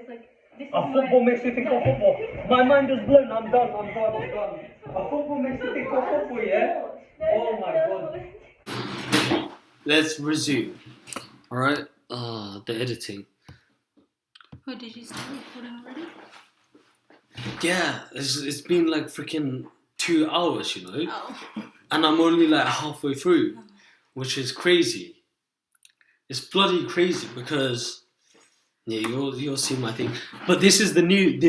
A football makes you think of football. My mind is blown. I'm done. A football makes you think of football, yeah? Oh my god. Let's resume. Alright? The editing. Oh, did you start recording already? Yeah, it's been like freaking 2 hours, you know? Oh. And I'm only like halfway through, which is crazy. It's bloody crazy because you'll see my thing. But this is the new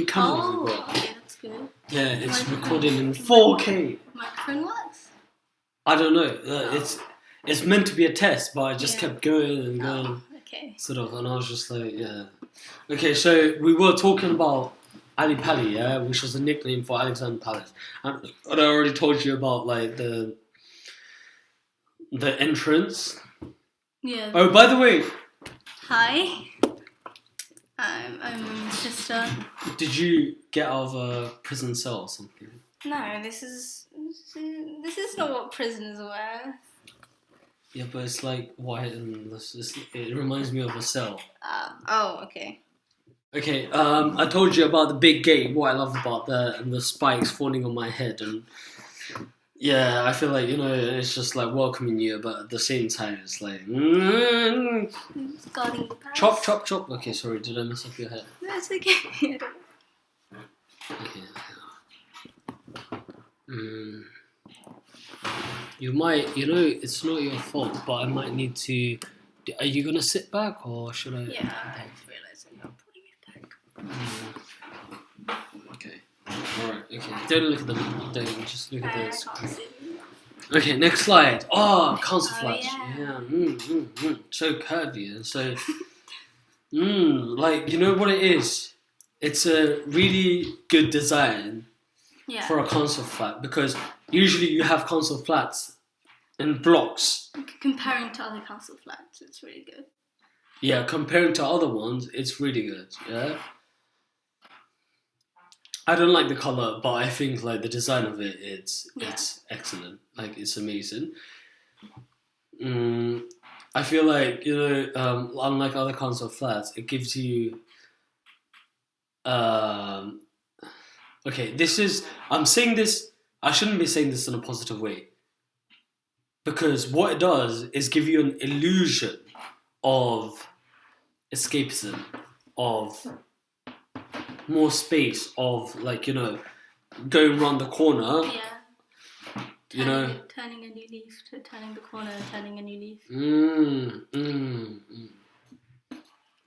camera we've got. Okay, that's good. Yeah, it's recording in 4K. Microphone works? I don't know. It's meant to be a test, but I just kept going and going. Oh, okay. Sort of, and I was just like, yeah. Okay, so we were talking about Ali Pali, yeah, which was a nickname for Alexander Palace. And I already told you about like the entrance. Yeah. Oh, by the way. Hi. I'm my sister. Did you get out of a prison cell or something? No, this is not what prisoners wear. Yeah, but it's like white and it reminds me of a cell. Oh, okay. Okay, I told you about the big gate, what I love about that, and the spikes falling on my head, and yeah, I feel like, you know, it's just like welcoming you, but at the same time, it's like, Guarding the palace. chop, chop, chop. Okay, sorry, did I mess up your head? That's okay. Okay. You might, you know, it's not your fault, but I might need to. Are you gonna sit back or should I? Yeah, I realised I'm putting it back. Okay. Alright, okay. Don't look at them. Don't, just look at this. I can't see. Okay, next slide. Oh, council flats. Yeah. So curvy and so. Like, you know what it is? It's a really good design for a council flat because usually you have council flats in blocks. Comparing to other council flats, it's really good. Yeah, comparing to other ones, it's really good. Yeah. I don't like the color, but I think like the design of it, it's excellent. Like it's amazing. I feel like, you know, unlike other council flats, it gives you. Okay, I'm saying this. I shouldn't be saying this in a positive way. Because what it does is give you an illusion of escapism, of more space, of like, you know, going around the corner. Yeah. You know, turning a new leaf, turning the corner, turning a new leaf.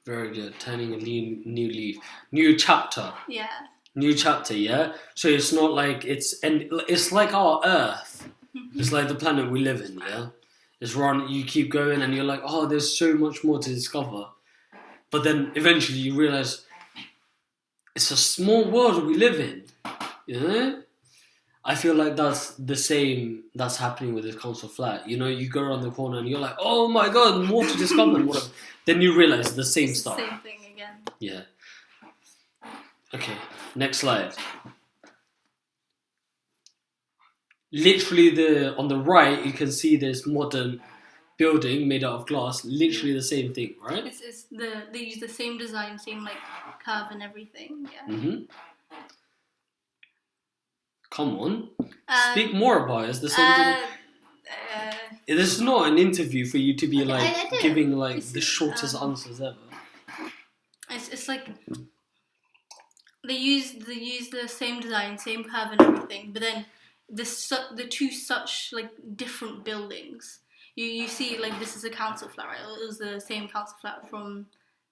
Very good. Turning a new leaf, new chapter. Yeah. New chapter, yeah. So it's not like it's like our Earth. It's like the planet we live in, yeah. It's you keep going, and you're like, oh, there's so much more to discover. But then eventually you realize it's a small world we live in, you know. I feel like that's the same that's happening with this council flat. You know, you go around the corner and you're like, oh my god, more to discover and whatever. Then you realize the same stuff. Same thing again. Yeah. Okay, next slide. Literally on the right, you can see this modern building made out of glass. Literally the same thing, right? They use the same design, same like curve and everything. Yeah. Come on, speak more about it. Is there something? This is not an interview for you to be giving like the shortest answers ever. It's like they use the same design, same curve and everything, but then the two such like different buildings. You see like this is a council flat, right? It was the same council flat from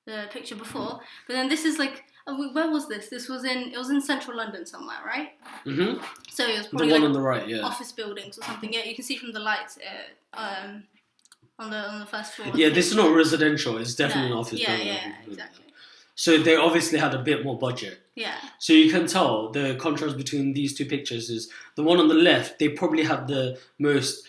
the picture before, but then this is like where was this? It was in central London somewhere, right? So it was probably the one on the right, yeah. Office buildings or something. Yeah, you can see from the lights on the first floor. Yeah, this is not residential. It's definitely an office building. Yeah, exactly. So they obviously had a bit more budget. Yeah. So you can tell the contrast between these two pictures is the one on the left. They probably had the most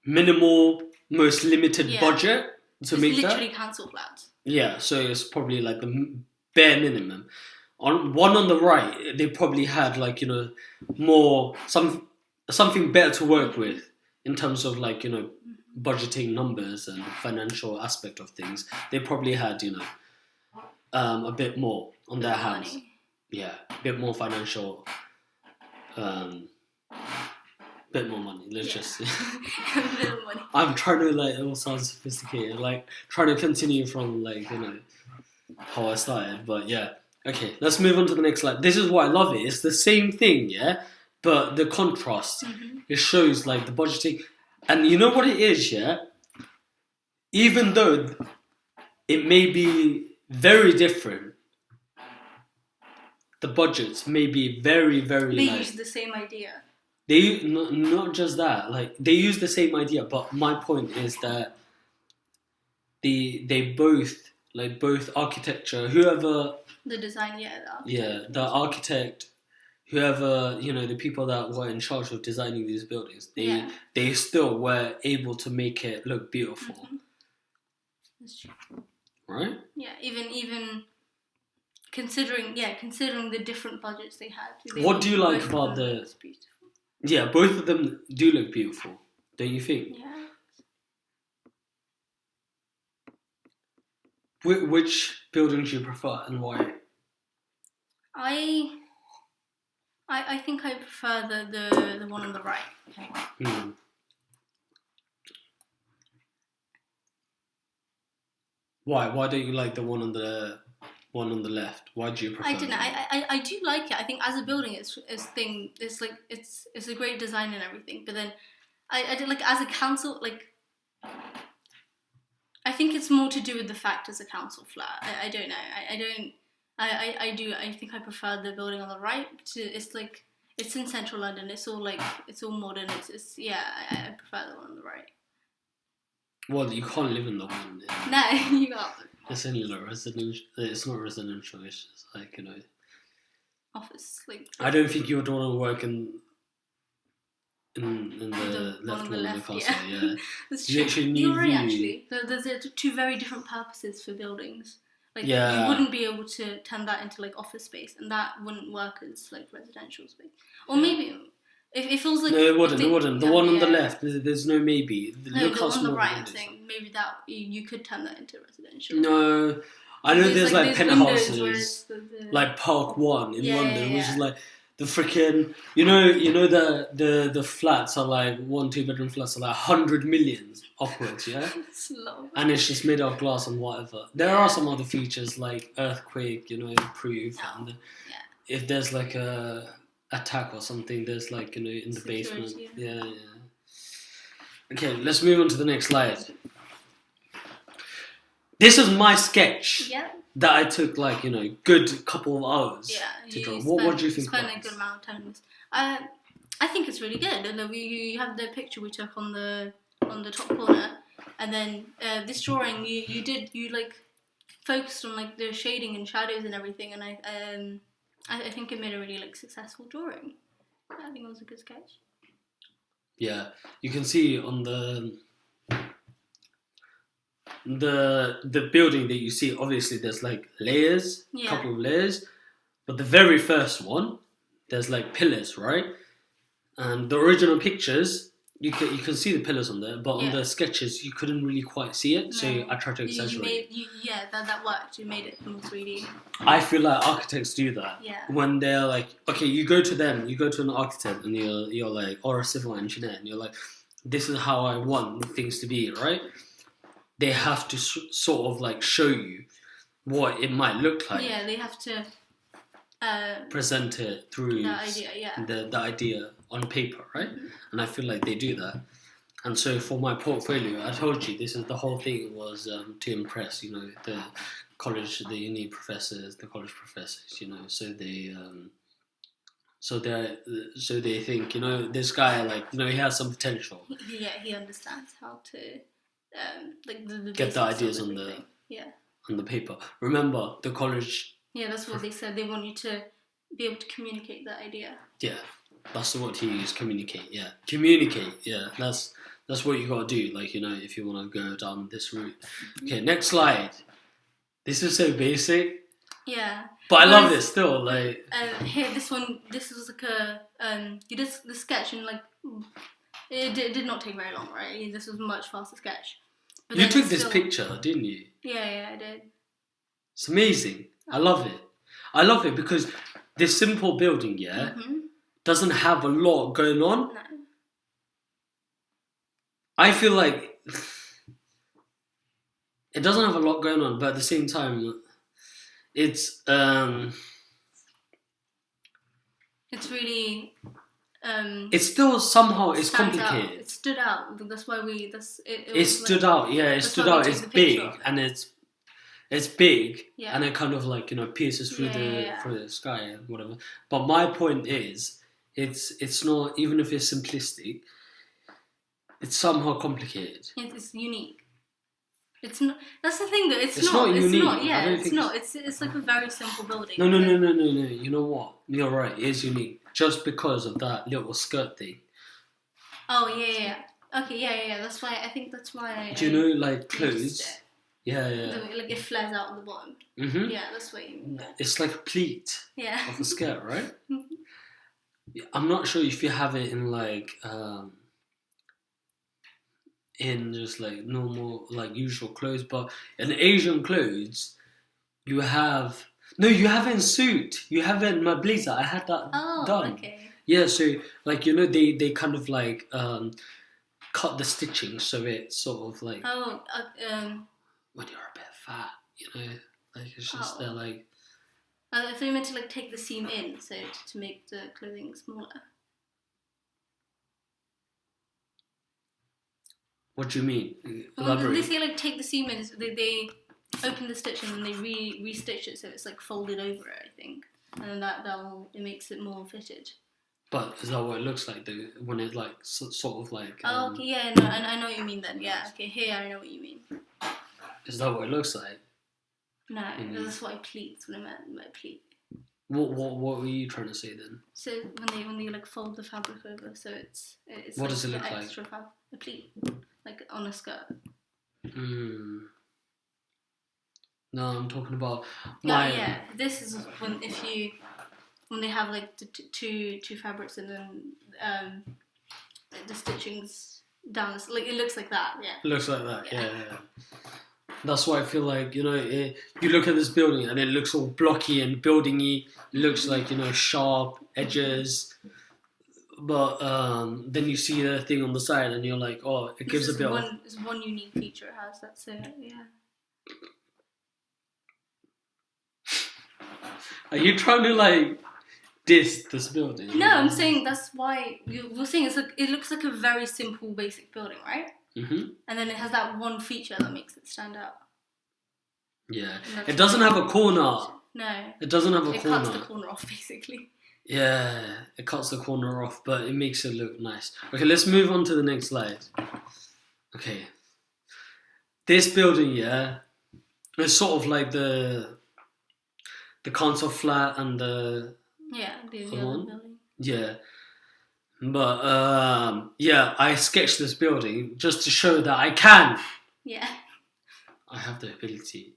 minimal, most limited budget to make that. It's literally council flats. Yeah, so it's probably like the bare minimum. On the right, they probably had like, you know, more something better to work with in terms of like, you know, budgeting numbers and financial aspect of things. They probably had, you know, a bit more on their hands. Money. Yeah, a bit more financial, bit more money. Let's just. A bit of money. I'm trying to like. It all sounds sophisticated. Like trying to continue from like how I started. But yeah, okay. Let's move on to the next slide. This is why I love it. It's the same thing, yeah, but the contrast. It shows like the budgeting, and you know what it is, yeah. Even though it may be very different, the budgets may be very, very. They like, use the same idea. They not just that, like they use the same idea, but my point is that they both like both architecture, whoever The design, the architect, whoever the people that were in charge of designing these buildings, they still were able to make it look beautiful. That's true. Right? Yeah, even considering the different budgets they had. What do you like about the? Yeah, both of them do look beautiful, don't you think? Yeah. Which buildings do you prefer and why? I think I prefer the one on the right. Why? Why don't you like the one on the left? Why do you prefer? I don't know. I do like it. I think as a building, it's a great design and everything. But then, I do like as a council, like I think it's more to do with the fact it's a council flat. I don't know. I think I prefer the building on the right. It's like it's in central London. It's all modern. I prefer the one on the right. Well, you can't live in the one. No, you can't. It's only like residential. It's not residential. It's just like office. Like I don't think you would want to work in the left one of the castle. Yeah. That's You true. actually need You're right. view. Actually, there's two very different purposes for buildings. Like Yeah. you wouldn't be able to turn that into like office space, and that wouldn't work as like residential space. Or maybe it feels like No, it wouldn't. It wouldn't. The one on the yeah. left, there's no maybe. No, Look the how one on the small right. the I'm windows saying maybe that you could turn that into residential. No, I know there's like windows where penthouses, it's the- like Park One in Yeah, London, yeah, which is yeah. like the freaking the flats are like 1-2 bedroom flats are like 100 million upwards, yeah, It's low. and it's just made of glass and whatever. There are some other features like earthquake, proof, and if there's like a attack or something, there's like in the Security, basement. yeah. Yeah. Okay, let's move on to the next slide. This is my sketch Yeah. that I took like good couple of hours to You draw. spend, What do you think? Spend about a good this? amount of time on this. I think it's really good. And you have the picture we took on the top corner, and then this drawing you like focused on like the shading and shadows and everything, and I think it made a really like successful drawing. I think it was a good sketch. Yeah, you can see on the building that you see. Obviously, there's like layers, Yeah. couple of layers, but the very first one, there's like pillars, right? And the original pictures, you can see the pillars on there, but on the sketches, you couldn't really quite see it. So No. I tried to exaggerate. That worked. You made it more 3D. I feel like architects do that. Yeah. When they're like, okay, you go to an architect and you're like, or a civil engineer, and you're like, this is how I want things to be, right? They have to sort of like show you what it might look like. Yeah, they have to Present it through the idea. Yeah. the idea on paper, right? Mm-hmm. And I feel like they do that. And so for my portfolio, I told you this is the whole thing was to impress, the college, the uni professors, the college professors, so they think, this guy, like, he has some potential. He understands how to like the Get the ideas on on the paper. Remember, the college. Yeah, that's what they said. They want you to be able to communicate that idea. Yeah, that's the word he used. Communicate. Yeah, communicate. Yeah, that's what you gotta do. Like, if you want to go down this route. Okay, next slide. This is so basic. Yeah. But I love this still. Like here, this was like a you did the sketch and like it did not take very long, right? This was a much faster sketch. But you then took this still- picture, didn't you? Yeah, I did. It's amazing. I love it. I love it because this simple building, doesn't have a lot going on. No. I feel like it doesn't have a lot going on, but at the same time, it's really. It's still somehow it's stands out. complicated. It stood out. That's why we. It stood out. Yeah, it that's stood why we out. took It's the big picture of it. and it's big Yeah. and it kind of like pierces through Yeah. through the sky and whatever. But my point is, it's not, even if it's simplistic, it's somehow complicated. It's unique. It's not. That's the thing, though. It's It's not. not It's unique. not. I Yeah, don't it's think not. It's like a very simple building. No. You know what? You're right. It is unique just because of that little skirt thing. Oh yeah. Okay, yeah. That's why I think that's why. Do you know, like, noticed clothes? it. Yeah. Like it flares out on the bottom. Mm-hmm. Yeah, that's what you mean. It's like a pleat Yeah. of a skirt, right? Mhm. I'm not sure if you have it in like in just like normal, like usual clothes, but in Asian clothes you have you have it in suit. You have it in my blazer. I had that Oh, done. okay. Yeah, so like they kind of like cut the stitching so it's sort of like Oh, when you're a bit fat, like it's just they're like I thought you meant to like take the seam in, so to make the clothing smaller. what do you mean? Well, Elaborate. they say like take the seam in, so they open the stitch and then they re-stitch it so it's like folded over it, I think, and then it makes it more fitted. But is that what it looks like though, when it's like sort of like? Oh, okay, yeah, no, I know what you mean then. Yeah, okay, here I know what you mean. Is that what it looks like? No, Mhm. that's what I pleats when I meant by pleat. What were you trying to say then? So when they like fold the fabric over, so it's What like does it the look like? extra a pleat, like on a skirt. No, I'm talking about my. Yeah. This is when they have like the two fabrics and then the stitchings down. Like it looks like that. Yeah. It looks like that. Yeah. Yeah. That's why I feel like you look at this building and it looks all blocky and buildingy. It looks like sharp edges, but then you see the thing on the side and you're like, oh, it gives a bit of. It's one unique feature it has. That's it. Yeah. Are you trying to like diss this building? No, I'm saying that's why we're saying it looks like a very simple, basic building, right? Mm-hmm. And then it has that one feature that makes it stand out. Yeah. And that's It doesn't have a corner. No. It doesn't have a It corner. cuts the corner off, basically. Yeah, it cuts the corner off, but it makes it look nice. Okay, let's move on to the next slide. Okay. This building, it's sort of like the council flat and the Yeah, the Hold other on. building. yeah. But I sketched this building just to show that I can. Yeah. I have the ability.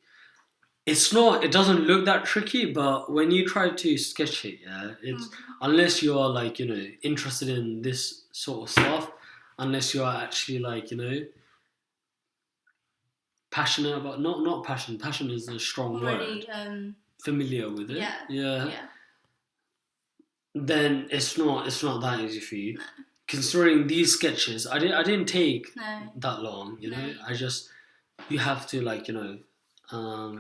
It doesn't look that tricky, but when you try to sketch it, it's unless you are like, interested in this sort of stuff, unless you are actually like, passionate about, not passion is a strong Already, word, familiar with it. yeah. Then it's not that easy for you. Considering these sketches, I didn't take No. that long, No. you have to like,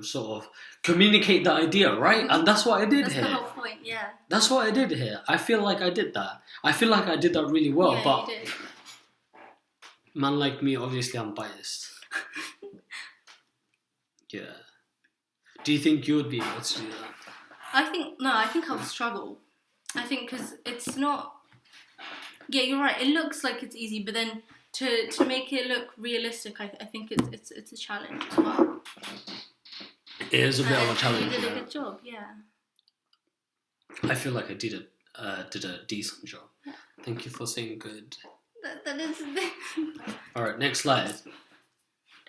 sort of communicate the idea, right? And that's what I did That's the here. whole point, yeah. That's what I did here. I feel like I did that. I feel like I did that really well, yeah, but you did. man like me, obviously I'm biased. Yeah. Do you think you would be able to do that? I think I'll struggle. I think because it's not. Yeah, you're right. It looks like it's easy, but then to make it look realistic, I think it's a challenge as well. It is a bit of a challenge. You did a Yeah. good job, yeah. I feel like I did a decent job. Yeah. Thank you for saying good. That is. All right, next slide.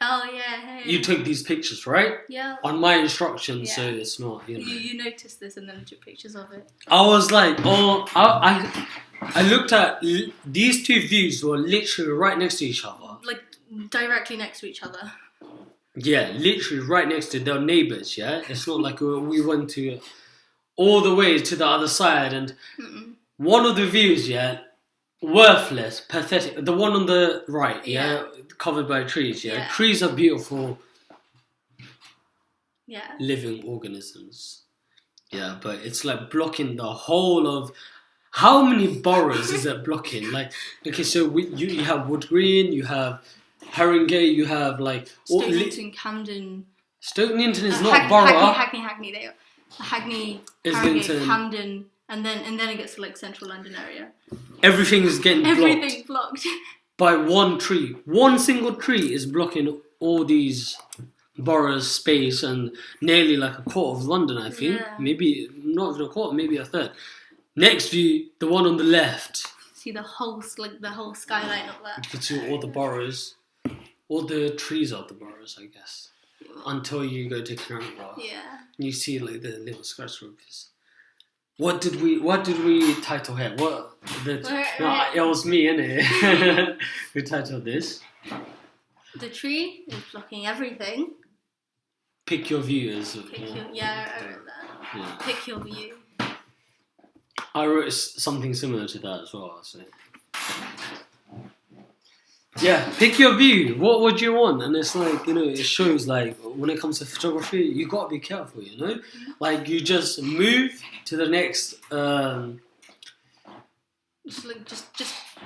Oh yeah. Hey. You took these pictures, right? Yeah. On my instructions, so Yeah. it's not. You noticed this and then took pictures of it. I was like, oh, I looked at these two views were literally right next to each other. Like directly next to each other. Yeah, literally right next to their neighbours, yeah? It's not like we went to all the way to the other side and one of the views, yeah, worthless, pathetic. The one on the right, yeah, covered by trees, yeah? Trees are beautiful living organisms. Yeah, but it's like blocking the whole of... How many boroughs is it blocking? Like, okay, so you have Wood Green, you have Haringey, you have like... Stoke Newington, Camden... Stoke Newington is not a borough. Hackney, they are. Hackney, Islington, Harrogate, Camden, and then it gets to like central London area. Everything is getting blocked. Everything's blocked. By one tree. One single tree is blocking all these boroughs' space and nearly like a quarter of London, I think. Yeah. Maybe not even a quarter, maybe a third. Next view, the one on the left. See the whole skyline up there. You can see all the boroughs. All the trees of the boroughs, I guess. Until you go to Canary Wharf. Yeah. You see like the little skyscrapers. What did we title here? It was me, innit? Who titled this? The tree is blocking everything. Pick your views. I wrote that. Yeah. Pick your view. I wrote something similar to that as well. So. Yeah, pick your view. What would you want? And it's like, you know, it shows like when it comes to photography, you got to be careful, you know? Like you just move to the next just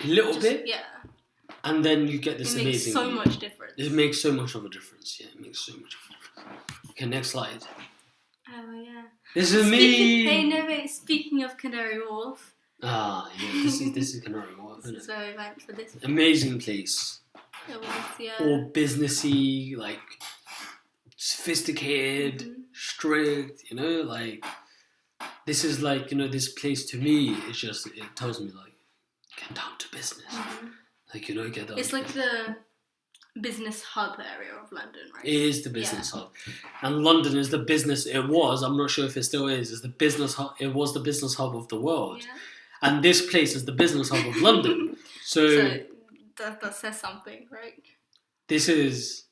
little bit. Yeah. And then you get this amazing It makes so view. much difference. It makes so much of a difference. Yeah, it makes so much of a difference. Okay, next slide. Oh yeah. This is me. Hey, no wait. Speaking of Canary Wharf. Ah, yeah. This is Canary Wharf, isn't This is it? where we went for this. Amazing place. It was, yeah. All businessy, like sophisticated, strict. You know, like this is like, you know, this place to me. It's just, it tells me like get down to business. Like, you know, get down. It's like the business hub area of London, right? It is the business hub, and London is the business. It was. I'm not sure if it still is. It's the business hub. It was the business hub of the world, and this place is the business hub of London. So that says something, right? This is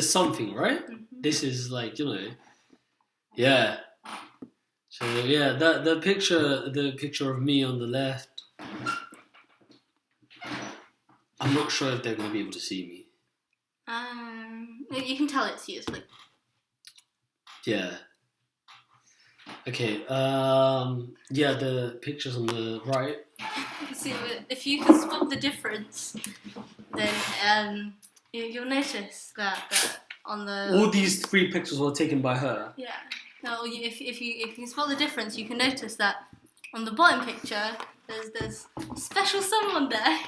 something, right? This is like, you know, yeah. So yeah, the picture of me on the left. I'm not sure if they're gonna be able to see me. You can tell it's you. It's like, yeah. Okay. Yeah, the pictures on the right. you can see if you can spot the difference, then you'll notice that on the all these 3 pictures were taken by her. Yeah. No, if you can spot the difference, you can notice that on the bottom picture there's special someone there.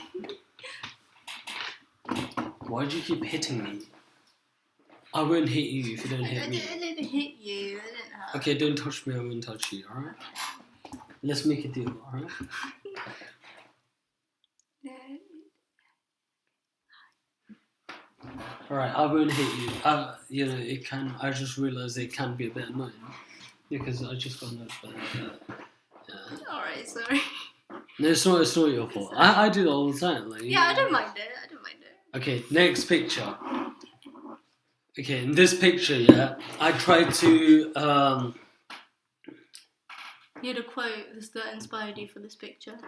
Why do you keep hitting me? I won't hit you if you don't hit me. I didn't hit you. I didn't hurt. Okay, don't touch me. I won't touch you. All right. Let's make a deal. All right. All right. I won't hit you. You know, it can. I just realised it can be a bit annoying because I just got notified. Yeah. All right. Sorry. No, it's not your fault. I do that all the time. Like, yeah, I don't mind it. Okay, next picture. Okay, in this picture, yeah, I tried to. You had a quote that inspired you for this picture.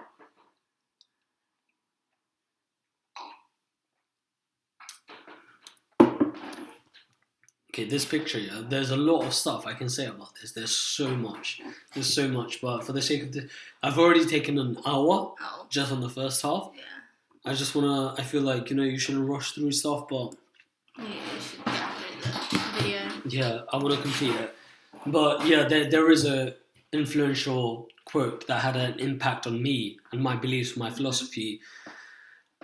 Okay, this picture, yeah, there's a lot of stuff I can say about this. There's so much, but for the sake of this, I've already taken an hour just on the first half. Yeah. I feel like, you know, you shouldn't rush through stuff, but Yeah, you should complete the video. yeah, I want to complete it. But yeah, there is a influential quote that had an impact on me and my beliefs, my philosophy.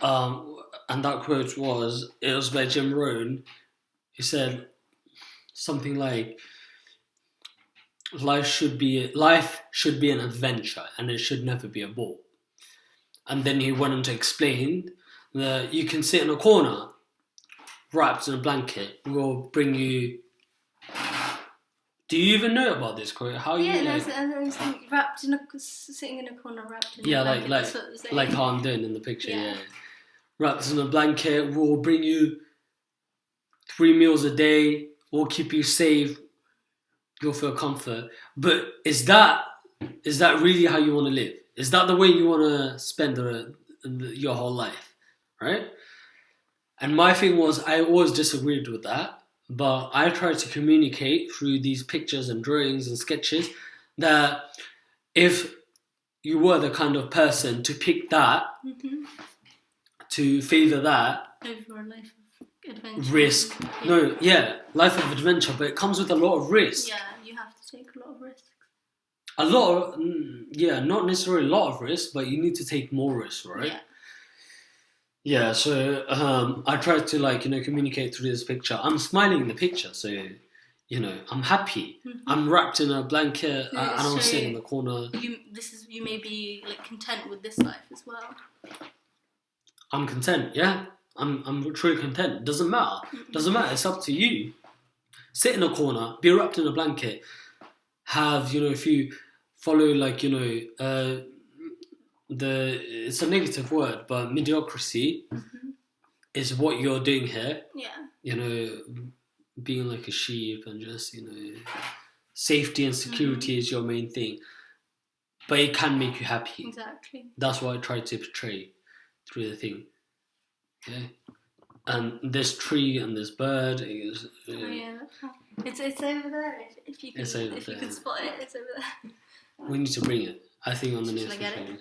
And that quote was by Jim Rohn. He said something like, life should be an adventure and it should never be a bore. And then he went on to explain that you can sit in a corner wrapped in a blanket. We'll bring you... Do you even know about this quote? How you wrapped in sitting in a corner, wrapped in a blanket. Like how I'm doing in the picture. Yeah. Wrapped in a blanket, we'll bring you 3 meals a day will keep you safe. You'll feel comfort. But is that really how you want to live? Is that the way you want to spend your whole life, right? And my thing was, I always disagreed with that, but I tried to communicate through these pictures and drawings and sketches that if you were the kind of person to pick that, to favour that, over a life of adventure. Risk. Yeah. No, yeah, life of adventure, but it comes with a lot of risk. Yeah, you have to take a lot of risks. A lot of, not necessarily a lot of risk, but you need to take more risks, right? Yeah. Yeah, so I tried to communicate through this picture. I'm smiling in the picture, so I'm happy. I'm wrapped in a blanket and I'm sitting in the corner. You may be like content with this life as well. I'm content. Yeah, I'm truly content. Doesn't matter. Doesn't matter. It's up to you. Sit in a corner, be wrapped in a blanket. Have if you follow it's a negative word, but mediocrity is what you're doing here. Yeah. Being like a sheep and just, safety and security is your main thing. But it can make you happy. Exactly. That's what I tried to portray through the thing. Okay? And this tree and this bird is... It's over there. If you can spot it, it's over there. We need to bring it. I think on the next picture.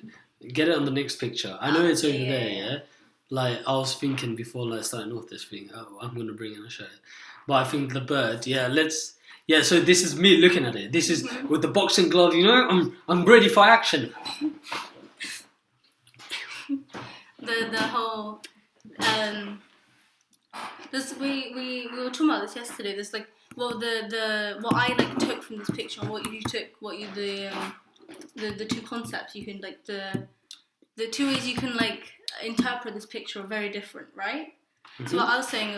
Get it on the next picture. I know it's over there, yeah? Like, I was thinking before starting off this thing, I'm going to bring it and show it. But I think the bird, so this is me looking at it. This is with the boxing glove, I'm ready for action. The whole, we were talking about this yesterday. There's what I took from this picture and what you took, the two concepts you can the two ways you can interpret this picture are very different, right? Mm-hmm. So what I was saying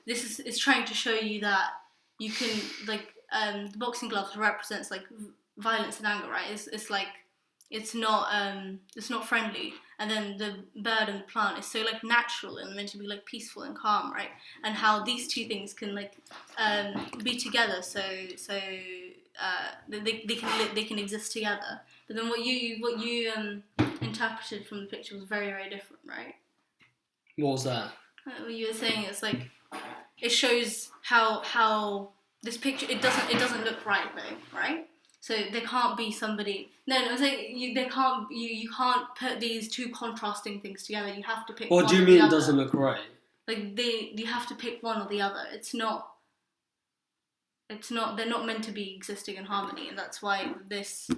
this is trying to show you that you can the boxing gloves represents violence and anger, right? It's not friendly, and then the bird and the plant is so natural and meant to be peaceful and calm, right? And how these two things can be together, so they can exist together. But then what you interpreted from the picture was very, very different, right? What was that? What you were saying is it shows how this picture it doesn't look right though, right? So there can't be somebody. No, I'm saying you can't put these two contrasting things together. You have to pick. What do you mean it doesn't look right? You have to pick one or the other. It's not. They're not meant to be existing in harmony, and that's why that's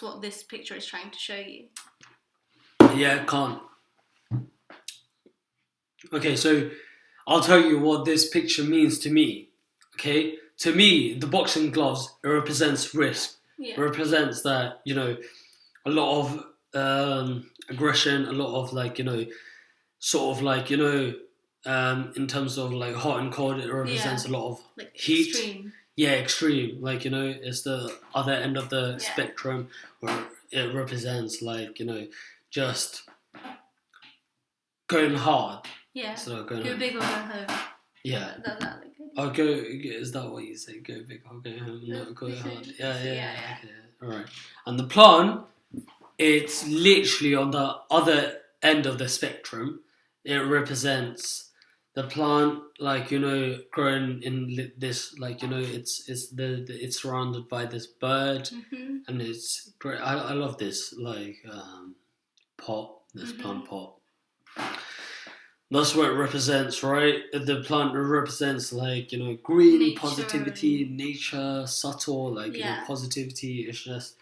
what this picture is trying to show you. Yeah, it can't. Okay, so I'll tell you what this picture means to me. Okay, to me, the boxing gloves, it represents risk. Yeah. It represents that a lot of aggression, a lot of in terms of hot and cold, it represents a lot of heat. Extreme. Yeah, extreme. It's the other end of the spectrum where it represents just going hard. Yeah. So go big or go home. Yeah. I'll go. Is that what you say? Go big or go home, not go hard. Yeah. Okay. All right. And the plant, it's literally on the other end of the spectrum. It represents the plant, growing in this, it's surrounded by this bird, and it's great. I love this pot, this plant pot. That's what it represents, right? The plant represents green, nature, positivity, nature, subtle, positivity. It's just,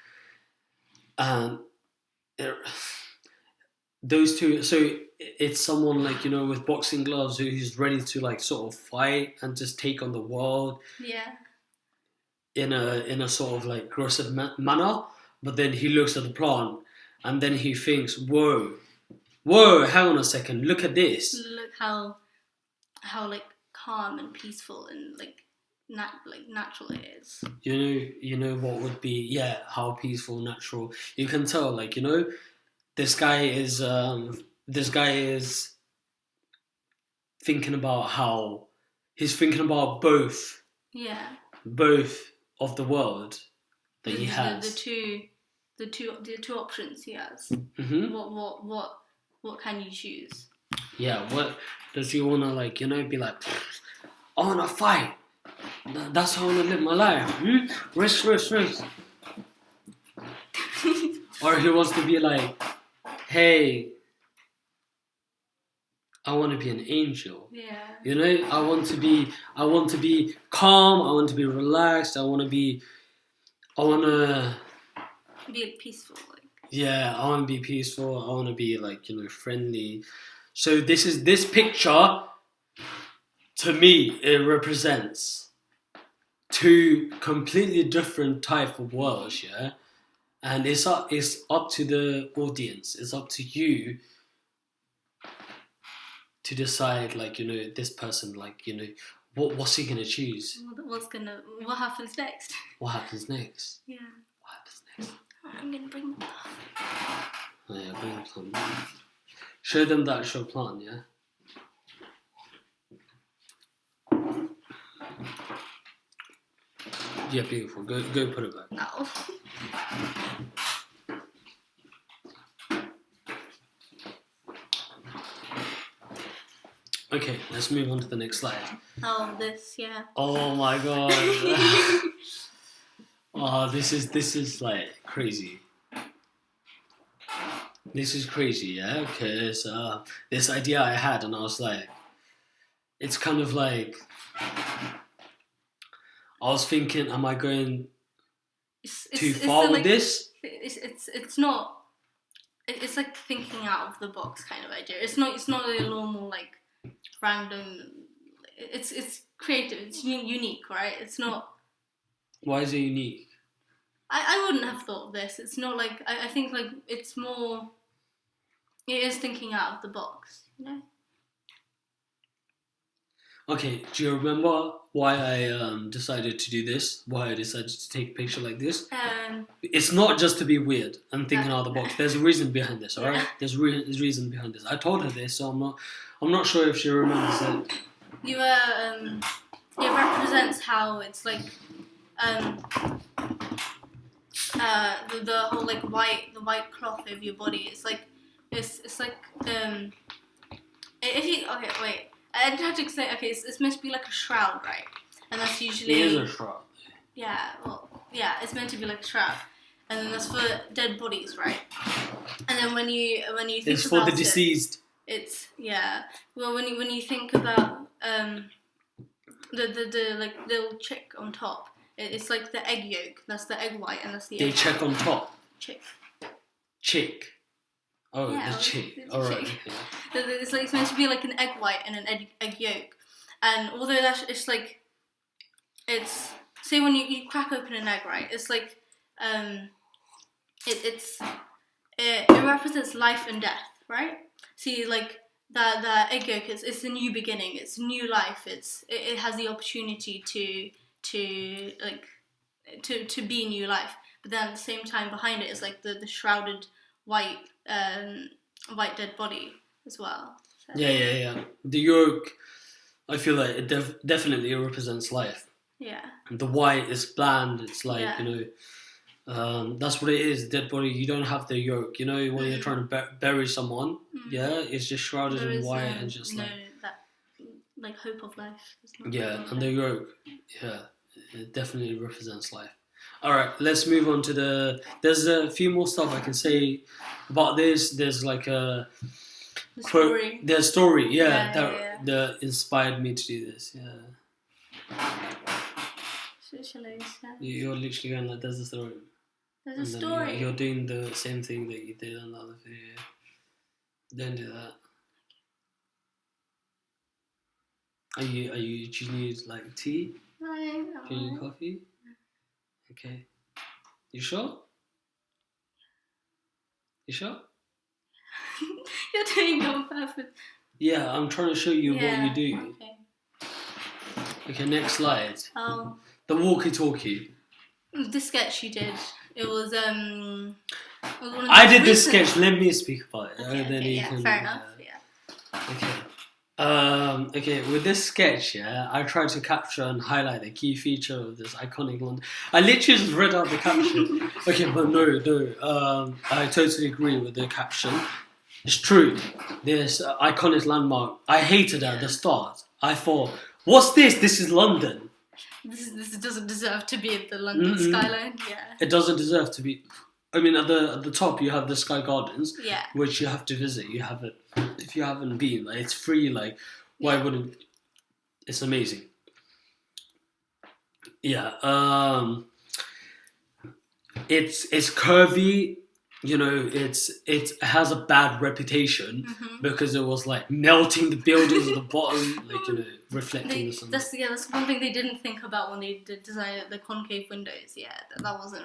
those two. So it's someone with boxing gloves who's ready to sort of fight and just take on the world. Yeah. In a sort of aggressive manner, but then he looks at the plant and then he thinks, whoa, hang on a second, look at this. Look how calm and peaceful and natural it is. You know what would be how peaceful, natural. You can tell this guy is thinking about how he's thinking about both of the world that he has. The two options he has. Mm-hmm. What can you choose? Yeah, what does he wanna like? Be like, I wanna fight. That's how I wanna live my life. Risk. Or he wants to be like, hey, I want to be an angel. Yeah. I want to be calm. I want to be relaxed. I want to be peaceful. Yeah, I want to be peaceful. I want to be like, friendly. So this picture, to me, it represents two completely different type of worlds, yeah? And it's up to the audience. It's up to you to decide, like, this person, like, what's he gonna choose? What happens next? What happens next? Yeah. What happens next? I'm gonna bring the plant. Oh yeah, bring the plant. Show them the actual plant, yeah? Yeah, beautiful. Go put it back. No. Okay, let's move on to the next slide. Oh, this, yeah. Oh my god. Oh, this is like crazy. This is crazy, yeah? Because this idea I had, and I was like, it's kind of like, I was thinking, am I going too far with this? It's not. It's like thinking out of the box kind of idea. It's not a normal like random. It's creative. It's unique, right? It's not. Why is it unique? I wouldn't have thought of this. It's not like I think like it's more. It is thinking out of the box, Okay, do you remember why I decided to do this? Why I decided to take a picture like this? It's not just to be weird and thinking out of the box. There's a reason behind this, alright? There's a reason behind this. I told her this, so I'm not sure if she remembers it. It represents how it's like the whole like white cloth over your body. It's like it's like if you okay wait. I have to say, okay, it's meant to be like a shroud, right? And that's usually... It is a shroud. Yeah, well, yeah, it's meant to be like a shroud. And then that's for dead bodies, right? And then when you think about it... It's for the deceased. It's, yeah. Well, when you think about the like little chick on top, it's like the egg yolk. That's the egg white, and that's the egg. They check on top? Chick. Oh, yeah, the chick. Alright. Okay. It's meant to be like an egg white and an egg yolk. And although it's like, it's, say when you crack open an egg, right? It's like, it represents life and death, right? See, like, the egg yolk it's a new beginning, it's new life, it has the opportunity to be new life. But then at the same time behind it is like the shrouded white dead body as well. So. Yeah. The yolk, I feel like it definitely represents life. Yeah. The white is bland. It's like, that's what it is. Dead body. You don't have the yolk. When you're trying to bury someone, it's just shrouded in white and just like hope of life. And the yolk, it definitely represents life. All right, let's move on to there's a few more stuff I can say about this. There's like a story. The story, that inspired me to do this. Yeah. Shall I say? You're literally going like, there's a story. There's a story. You're doing the same thing that you did on the other video. Don't do that. Do you need like tea? Do you need coffee? Okay. You sure? You're doing it on purpose. Yeah, I'm trying to show you what you do. Okay, next slide. Oh. The walkie-talkie. The sketch you did. It was I did this sketch. Let me speak about it. Okay, fair enough. Yeah. Okay. Okay, with this sketch, yeah, I tried to capture and highlight the key feature of this iconic London. I literally just read out the caption. Okay, but no. I totally agree with the caption. It's true. This iconic landmark. I hated it at the start. I thought, what's this? This is London. This doesn't deserve to be at the London skyline. Yeah. It doesn't deserve to be. I mean, at the top you have the Sky Gardens, Yeah. which you have to visit. You haven't, if you haven't been, like, it's free. Like, why wouldn't? It's amazing. Yeah. It's curvy. You know, it has a bad reputation because it was like melting the buildings at the bottom, like, you know, reflecting the sun. That's one thing they didn't think about when they did design the concave windows. Yeah, that wasn't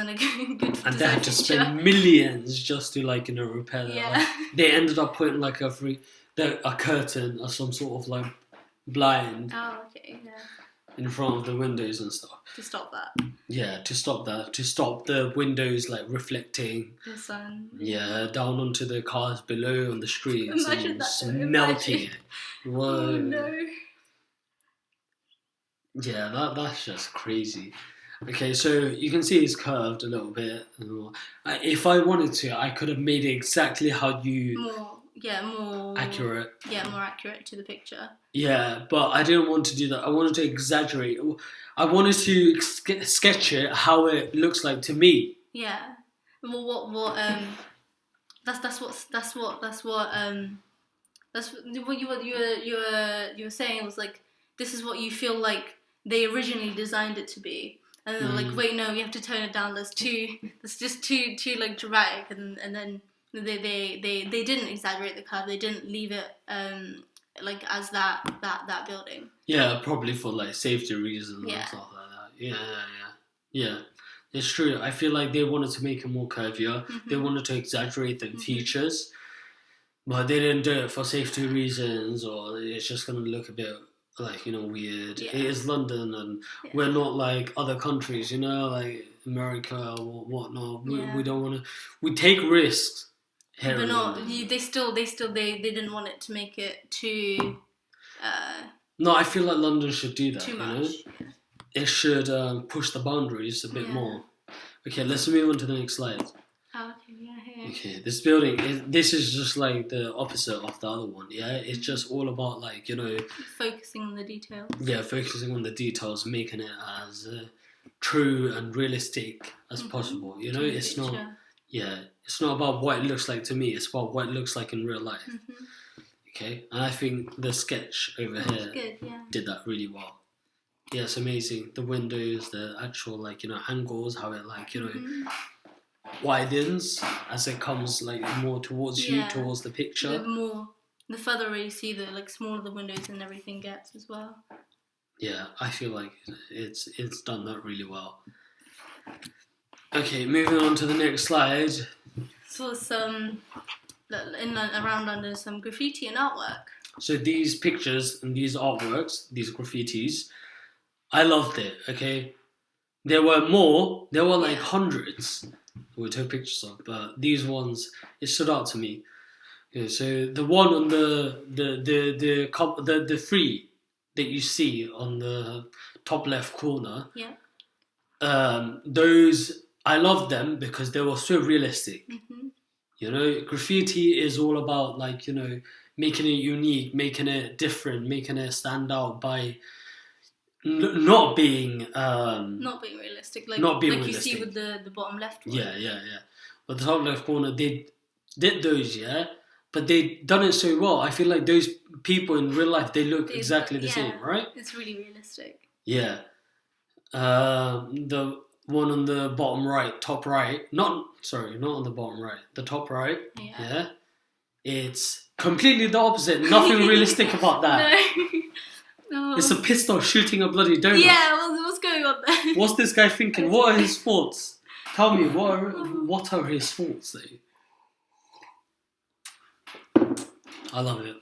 a good. And they had to spend millions just to, like, you know, repair that. Yeah. Like, they ended up putting like a curtain or some sort of like blind Oh, okay, yeah. in front of the windows and stuff. To stop that. Yeah, to stop that, to stop the windows like reflecting. The sun. Yeah, down onto the cars below on the streets. Imagine and that, just though, melting imagine. it. Whoa. Oh no. Yeah, that's just crazy. Okay, so you can see it's curved a little bit. If I wanted to, I could have made it exactly how you... More accurate. Yeah, more accurate to the picture. Yeah, but I didn't want to do that. I wanted to exaggerate. I wanted to sketch it how it looks like to me. Yeah. Well, that's what you were saying. It was like, this is what you feel like they originally designed it to be, and then like, wait, no, we have to tone it down. That's just too like dramatic, and then they didn't exaggerate the curve. They didn't leave it like as that building. Yeah, probably for like safety reasons Yeah. and stuff like that. Yeah. It's true. I feel like they wanted to make it more curvier. They wanted to exaggerate the features, but they didn't do it for safety reasons, or it's just gonna look a bit like, you know, weird. Yeah. It is London, and we're not like other countries, you know, like America or whatnot. We don't want to. We take risks. Here But in not. London. They didn't want it to make it too. No, I feel like London should do that. Too you much. know, it should push the boundaries a bit Yeah. more. Okay, let's move on to the next slide. Oh, okay, yeah, here. Okay, this building, this is just like the opposite of the other one. Yeah, it's just all about, like, you know, Focusing on the details. yeah, focusing on the details, making it as true and realistic as possible. You know, To the it's not. picture. Yeah, it's not about what it looks like to me. It's about what it looks like in real life. Mhm. Okay, and I think the sketch over That's here good, yeah. did that really well. Yeah, it's amazing. The windows, the actual, like, you know, angles, how it, like, you know, widens as it comes like more towards you, Yeah. towards the picture. The further away you see, the like smaller the windows and everything gets as well. Yeah, I feel like it's done that really well. Okay, moving on to the next slide. So some around London, some graffiti and artwork. So these pictures and these artworks, these graffitis, I loved it. Okay, there were more. There were like hundreds we took pictures of, but these ones, it stood out to me. Okay, so the one on the three that you see on the top left corner, those, I loved them because they were so realistic. Mm-hmm. You know, graffiti is all about, like, you know, making it unique, making it different, making it stand out by not being realistic, like not being you realistic. see with the bottom left one. Yeah. But the top left corner, they did those, but they done it so well. I feel like those people in real life, they look exactly the same, right? It's really realistic. Yeah. The one on the bottom right, top right, not on the bottom right, the top right, yeah. It's completely the opposite. Nothing realistic about that. No. It's a pistol shooting a bloody donut. Yeah, what's going on there? What's this guy thinking? What are his thoughts? Tell me, what are his thoughts, though? I love it.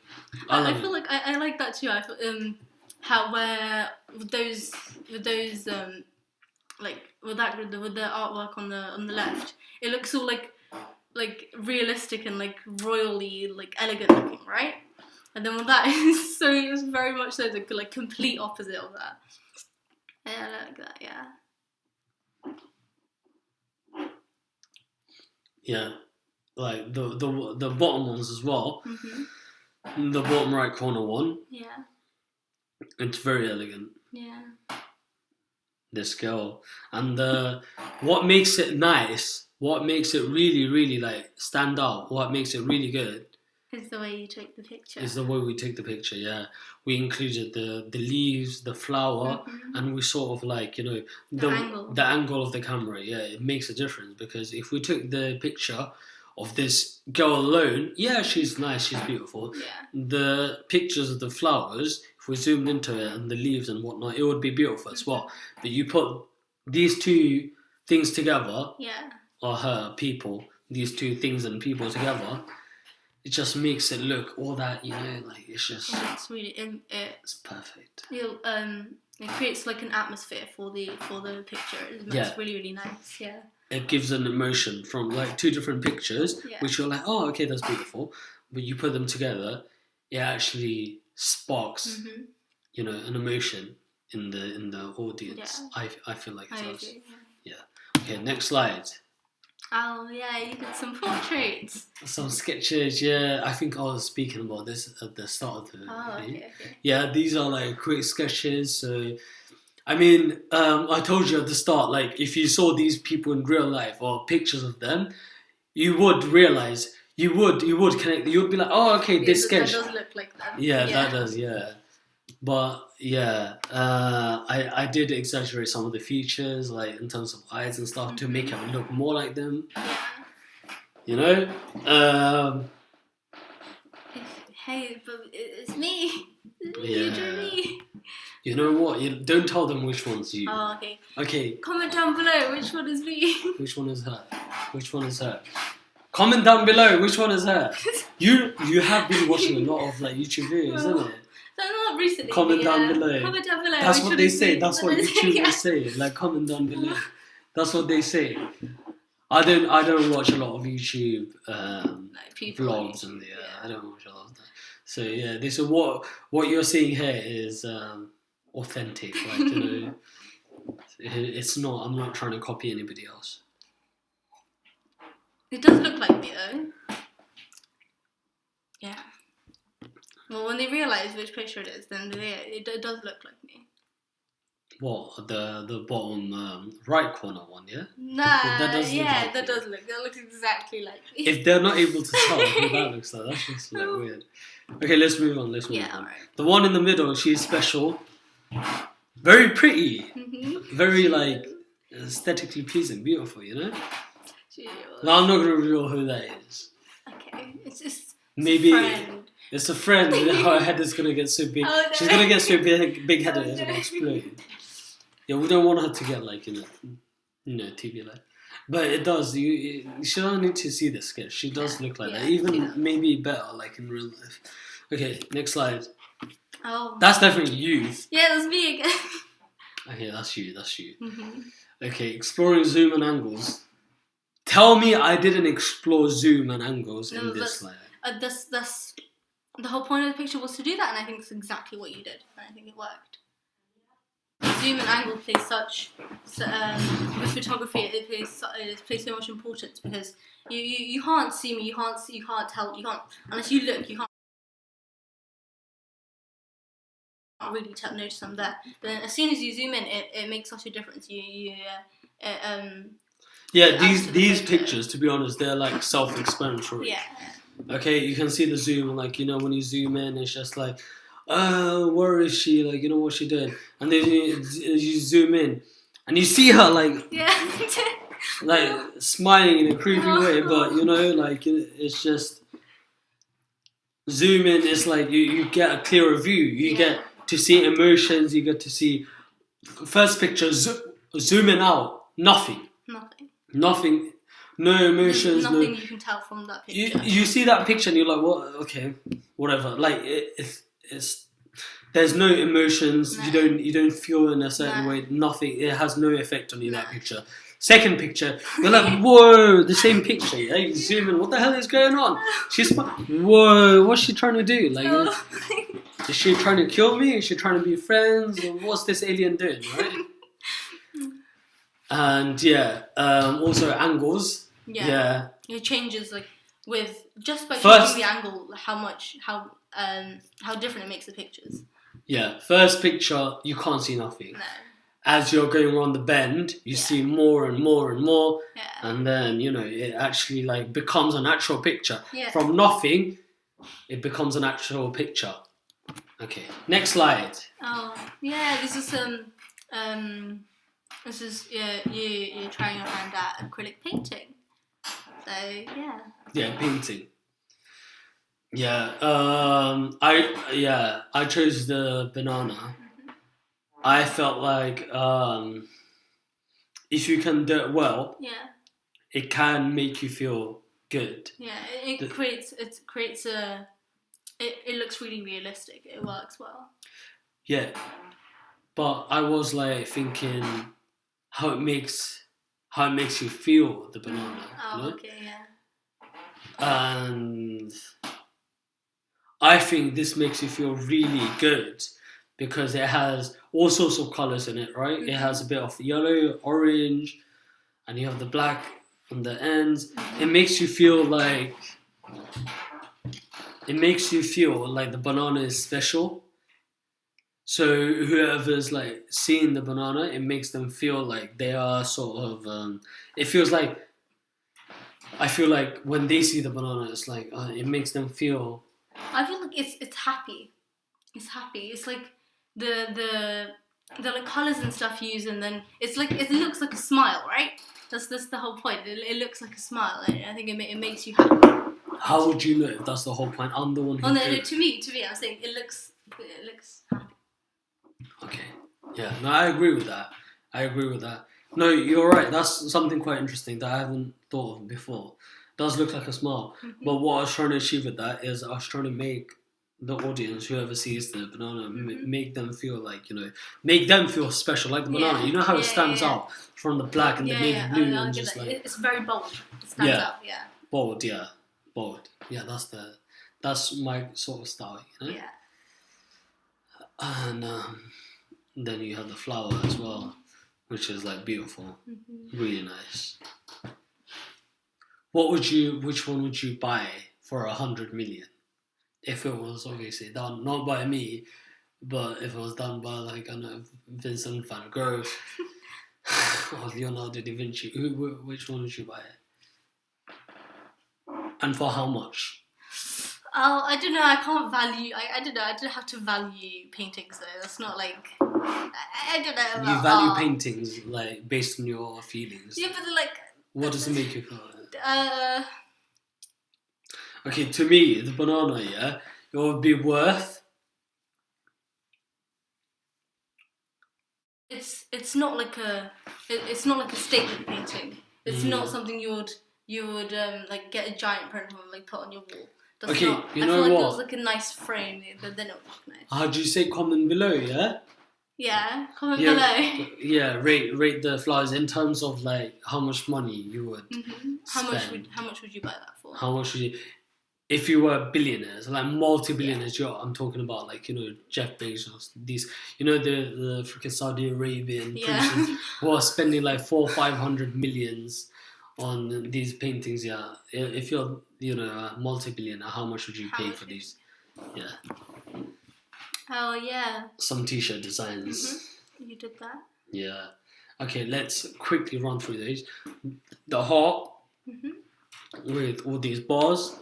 I feel like I like that too. I feel, how where with those like with the artwork on the left, it looks all like realistic and like royally like elegant looking, right? And then with that, it's very much so the like complete opposite of that. Yeah, I like that. Yeah. Yeah, like the bottom ones as well. Mhm. The bottom right corner one. Yeah. It's very elegant. Yeah. This girl, and what makes it nice, what makes it really, really like stand out, what makes it really good, Is the way you take the picture. is the way we take the picture. Yeah, we included the leaves, the flower, Mhm. and we sort of like The angle of the camera. Yeah, it makes a difference because if we took the picture of this girl alone, yeah, she's nice, she's beautiful. Yeah. The pictures of the flowers, if we zoomed into it and the leaves and whatnot, it would be beautiful as well. But you put these two things together, Yeah. or these two things and people together, it just makes it look all that, like it's just, It's really it's perfect. it creates like an atmosphere for the picture. It's Yeah. really, really nice. Yeah. It gives an emotion from like two different pictures, Yeah. which you're like, oh, okay, that's beautiful. But you put them together, it actually sparks, Mhm. an emotion in the audience. Yeah. I feel like it I does. agree. Yeah. Okay, next slide. Oh yeah, you did some portraits. Some sketches, yeah. I think I was speaking about this at the start of the Oh, video. okay. Yeah, these are like quick sketches. So, I mean, I told you at the start, like if you saw these people in real life or pictures of them, you would realize, you would connect. You would be like, oh, okay, this sketch. That does look like them. Yeah, that does, yeah. But yeah, I did exaggerate some of the features, like in terms of eyes and stuff, to make it look more like them. Yeah. Um, Hey, but it's me. Yeah. You drew me. you know what? You don't tell them which one's you. Oh, okay. Okay, Comment down below which one is me. which one is her? Which one is her? Comment down below which one is her. You have been watching a lot of like YouTube videos, isn't it? No, not recently. Comment down below. Comment down below. That's which what one they is say. me. That's what YouTubers say. Like comment down below. That's what they say. I don't watch a lot of YouTube Like people on vlogs YouTube, and yeah. I don't watch a lot of that. So yeah, this is what you're seeing here is authentic. Like it's not. I'm not trying to copy anybody else. It does look like me though. Yeah. Well, when they realise which picture it is, then it does look like me. What the bottom right corner one? Yeah. Nah, That does look yeah, like that you. does look. That looks exactly like me. If they're not able to tell who that looks like, that's just like weird. Okay, let's move on. yeah, on. alright. The one in the middle, she's special. Very pretty. Mm-hmm. Very like aesthetically pleasing, beautiful. She was. Now I'm not gonna reveal who that is. Okay, it's just Maybe friend. it's a friend. Her head is gonna get so big. Oh, no. She's gonna get so big headed, Oh, it's gonna no. explode. Yeah, we don't want her to get like TV like. But it does. You don't need to see this sketch. She does look like that. I see Even that. maybe better, like in real life. Okay, next slide. Oh. That's definitely you. Yeah, that's me again. Okay, that's you. Mm-hmm. Okay, exploring zoom and angles. Tell me I didn't explore zoom and angles No, in this slide. That's the whole point of the picture was to do that, and I think it's exactly what you did, and I think it worked. Zoom and angle play with photography. It plays so much importance because you can't see me, you can't tell, unless you look, you can't really notice I'm there. But then as soon as you zoom in, it makes such a difference. Yeah, adds to the these photo. pictures, to be honest, they're like self-explanatory. Yeah. Okay, you can see the zoom, like when you zoom in, it's just like, where is she? Like, what she did, and then you zoom in, and you see her like Yeah. smiling in a creepy way, but like it's just zoom in. It's like you get a clearer view. You get to see emotions. You get to see first picture. Zooming out, nothing. Nothing. No emotions. Nothing you can tell from that picture. You see that picture and you're like, what? Okay, whatever. Like it's there's no emotions. No. You don't feel in a certain No. way. Nothing. It has no effect on you. No. That picture. Second picture, you're like, whoa, the same picture. Yeah, you zoom in. What the hell is going on? Whoa, what's she trying to do? Like, is she trying to kill me? Is she trying to be friends? Or what's this alien doing? Right? And also angles. Yeah. It changes like with just by First, changing the angle, how different it makes the pictures. Yeah, first picture you can't see nothing. No. As you're going around the bend, you see more and more and more, and then it actually like becomes an actual picture. Yeah. From nothing, it becomes an actual picture. Okay, next slide. Oh yeah, this is you're trying your hand at acrylic painting. So yeah. Yeah, painting. Yeah, I chose the banana. Mm-hmm. I felt like if you can do it well, it can make you feel good. Yeah, it creates a. It looks really realistic. It works well. Yeah, but I was like thinking how it makes you feel, the banana. Oh, okay, yeah. And I think this makes you feel really good because it has all sorts of colours in it, right? Mm-hmm. It has a bit of yellow, orange, and you have the black on the ends. Mm-hmm. It makes you feel like the banana is special. So whoever's like seeing the banana, it makes them feel like they are sort of. It feels like. I feel like when they see the banana, it's like it makes them feel. I feel like it's happy. It's happy. It's like the like colours and stuff used, and then it's like it looks like a smile, right? That's the whole point. It looks like a smile. I think it makes you happy. How would you know if that's the whole point? I'm the one who. Oh no, to me, I'm saying it looks happy. Okay. Yeah. No, I agree with that. No, you're right. That's something quite interesting that I haven't thought of before. It does look like a smile. Mm-hmm. But what I was trying to achieve with that is I was trying to make the audience, whoever sees the banana, make them feel like, make them feel special, like the banana. Yeah. You know how it stands out from the black and the navy blue and just like... It's very bold. It stands out, yeah. Bold. Yeah, that's my sort of style, Yeah. And then you have the flower as well, which is like beautiful, really nice. Which one would you buy for 100 million? If it was obviously done, not by me, but if it was done by like, I don't know, Vincent van Gogh or Leonardo da Vinci, which one would you buy? And for how much? Oh, I don't know. I can't value. I don't know. I don't have to value paintings though. That's not like. I don't know. You value paintings like based on your feelings. Yeah, but like. What does it make you feel? Okay, to me, the banana, it would be worth. It's not like a statement painting. It's not something you would like get a giant print and like put on your wall. That's okay, not, you know I feel like what? it was like a nice frame, but then it would look nice. How'd you say comment below? Yeah. Yeah, comment below. Yeah, rate the flowers in terms of like how much money you would. Mm-hmm. How much would you buy that for? How much would you? If you were billionaires, like multi-billionaires, I'm talking about like Jeff Bezos, these the freaking Saudi Arabian princes who are spending like 400 or 500 millions on these paintings. Yeah, if you're a multi-billionaire, how much would you pay for these? Yeah. Oh yeah. Some t-shirt designs. Mm-hmm. You did that. Yeah. Okay, let's quickly run through these. The heart with all these bars.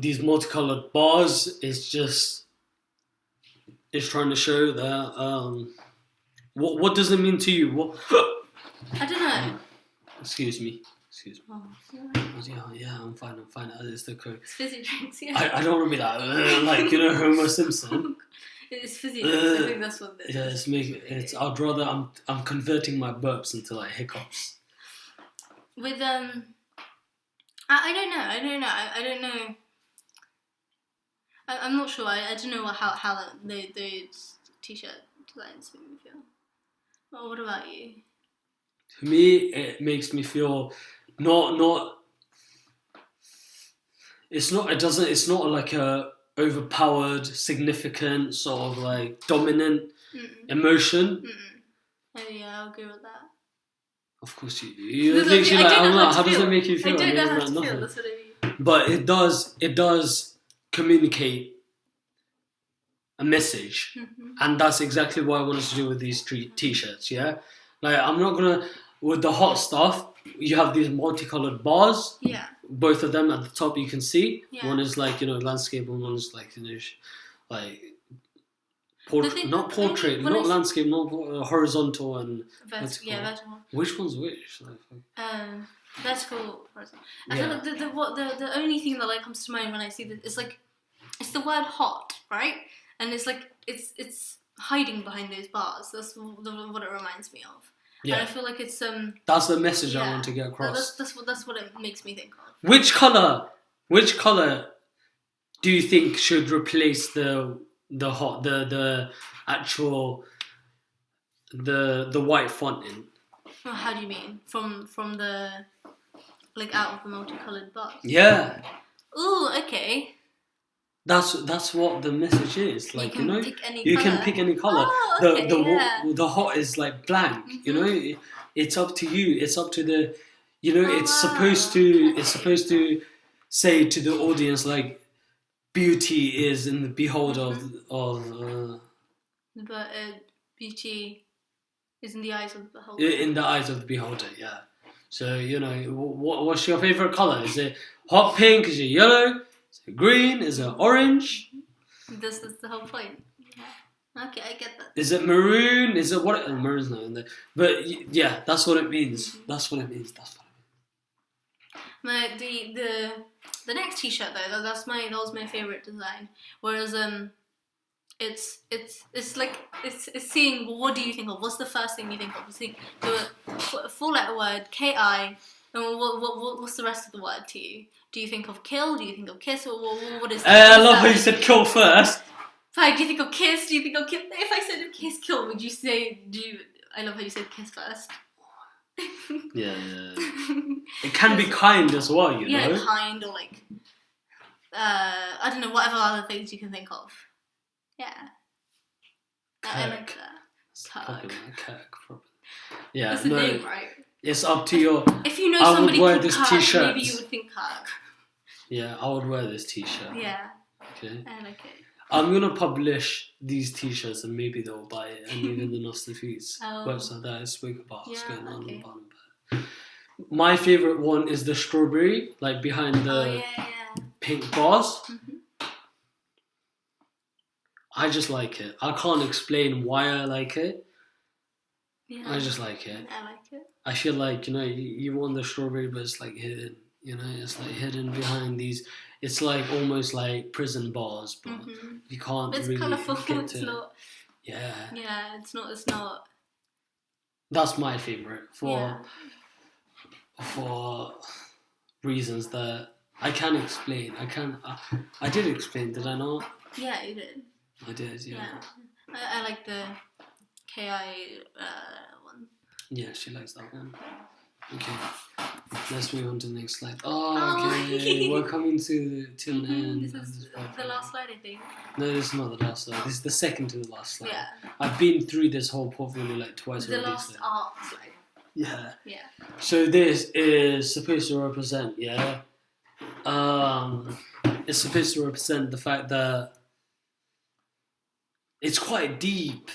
These multicolored bars is trying to show that what does it mean to you? What? I don't know. Excuse me. Oh, yeah, I'm fine. It's the coke. It's fizzy drinks, yeah. I don't want to be that like Homer Simpson. It's fizzy drinks. I think that's what it is. Yeah, it's. I'd rather I'm converting my burps into like hiccups. With I don't know. I don't know. I'm not sure. I don't know how those t-shirt designs make me feel. Oh, what about you? For me, it makes me feel not. It's not. It doesn't. It's not like a overpowered, significant, sort of like dominant emotion. Oh yeah, I'll agree with that. Of course you do. You No, literally I like, don't know how how to does feel. it make you feel? I don't know how to Nothing. feel. That's what I mean. But it does communicate a message, and that's exactly what I wanted to do with these t-shirts. Yeah, like I'm not gonna with the hot stuff. You have these multicolored bars. Yeah. Both of them at the top you can see. Yeah. One is like landscape, and one is like like not portrait, not landscape, not horizontal and vertical. Yeah, vertical. Which one's which? Vertical. I feel like the only thing that like comes to mind when I see this is like it's the word hot, right? And it's like it's hiding behind those bars. That's what it reminds me of. Yeah. And I feel like it's That's the message I want to get across. That's what it makes me think of. Which color do you think should replace the actual the white font in? Well, how do you mean? From the like out of the multicolored bars? Yeah. Ooh, okay. That's what the message is. Like you can pick any you color. can pick any color. Oh, okay, the hot is like blank. It's up to you. It's up to the. It's supposed to say to the audience like, beauty is in the beholder of. But beauty is in the eyes of the beholder. In the eyes of the beholder, yeah. So what's your favorite color? Is it hot pink? Is it yellow? Is it green? Is it orange? That's the whole point. Yeah. Okay, I get that. Is it maroon? Is it what? Maroon's not in there. But yeah, that's what it means. That's what it means. The next T-shirt though, that was my favorite design. Whereas it's seeing what do you think of? What's the first thing you think of? You think the full letter word KI, and what's the rest of the word to you? Do you think of kill? Do you think of kiss? Or what is? I love how you said kill first. Fine. Do you think of kiss? Do you think of kiss? If I said kiss, kill, would you say? I love how you said kiss first. Yeah. It can be kind as well, you know. Yeah, kind or like I don't know, whatever other things you can think of. Yeah. I like that. Kirk, probably. Yeah, that's the name, right? It's up to your. If you know somebody called Kirk, t-shirt. maybe you would think Kirk. Yeah, I would wear this t-shirt. Yeah. Okay. I like it. I'm gonna publish these t-shirts and maybe they'll buy it, and even the Nostal Feats website that I spoke about what's going on about it. My favourite one is the strawberry, like behind the pink bars. I just like it. I can't explain why I like it. Yeah. I just like it. I like it. I feel like, you want the strawberry, but it's like hidden. It's like hidden behind these. It's like almost like prison bars, but you can't it's really colourful. get It's not. Yeah. Yeah, it's not. That's my favourite for reasons that I can explain. I did explain, did I not? Yeah, you did. I did, yeah. I like the KI one. Yeah, she likes that one. Okay, let's move on to the next slide. Okay, we're coming to an end. This is the last slide, I think. No, this is not the last slide. This is the second to the last slide. Yeah. I've been through this whole portfolio like twice The already. last art slide. Yeah. Yeah. So this is supposed to represent, it's supposed to represent the fact that it's quite deep.